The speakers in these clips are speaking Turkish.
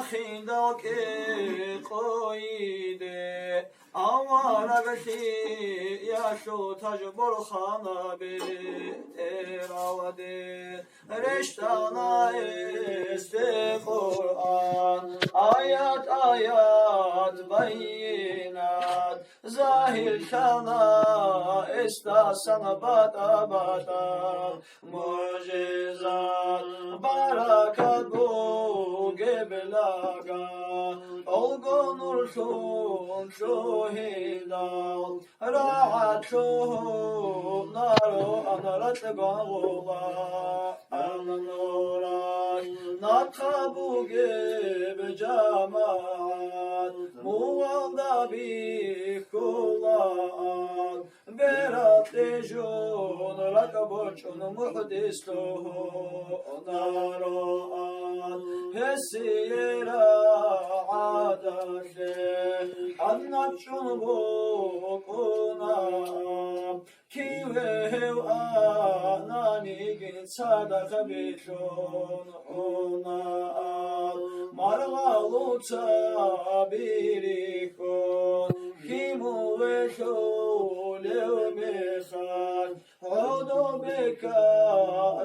خيدك قويدي أمارا بشي يا شو تجبر خانا بإراودي رشتنا استي قرآن آيات آيات بينات ظاهر شانا استاسنا باتا باتا معجزات بركات bu gebelaga olgunur şu hilal rahat şu naru anarat gavula anura nakabu gebe cemaat muvalda bi kulan berat dejun rakaboçun muhdistu naru Hesiyera adaşe anlatçun bokuna kivev anani git sadaka bişon ona margalu tabirikon kimu ve şolev mesan odo beka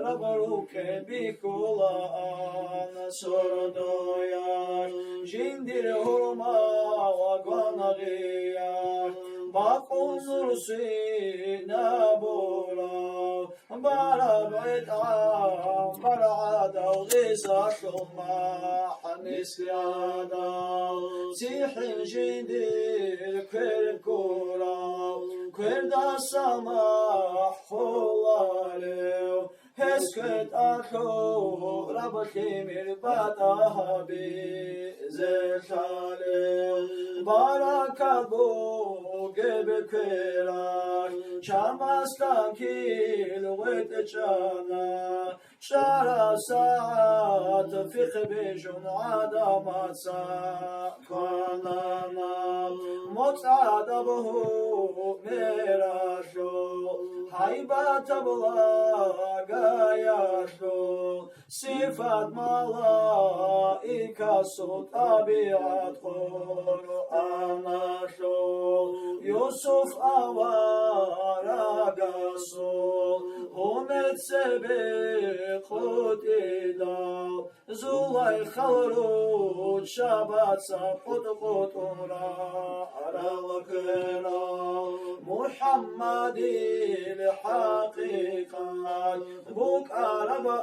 rabaruke bikulan sordoyar jindir hurma vagonariyar bakunur sinabura barabita barada ugisa şulma hanisyada sihin jindir kırkura kırda samah hulareu Hesket akho rabkemir bata bi zeshale barakat bu gebe kera chamastan kil wet chana shara saat fiq bejun adamat sa kanana mutadabu merasho haybat abla Yaşo sifat malaika su tabiat Kur'an şo Yusuf avara gaso Humet sebe kutida Zulay khalru şabat sa kutura aralıkına Muhammed'il hakikat Buk araba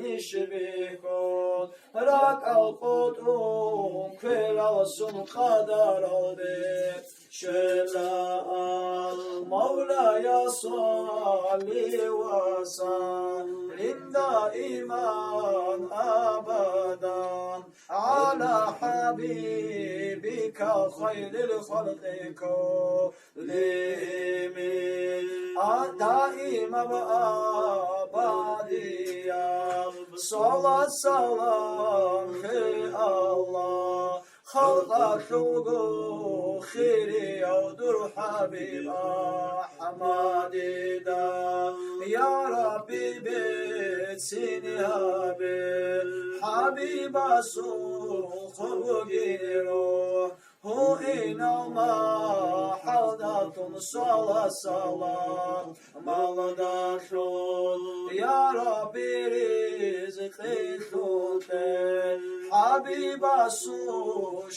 nişbikon Rak al kudum Kvelasın kadar aldı Şelal Mevla'ya salli ve sallim daiman abadan Ala habibika hayril halqi kullihim daima ve abadiya salat salam hey Allah halqa şugu khiri yavdur Habib Ahmadida Ya Rabbi betsini Habiba suhu giro Hu inalma haldatun sala salam maldaşul Ya Rabbi rizqi şute Habiba su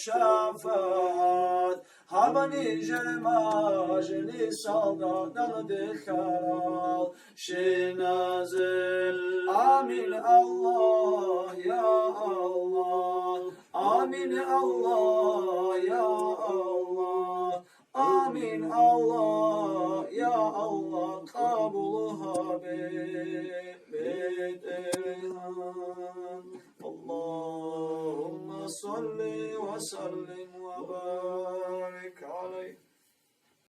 şafaat Habani jelmajli saldadan dikharal Şinazil Amin Allah ya Allah Amin Allah ya Allah Amin Allah ya Allah kabul Habib Allahümme salli ve sellim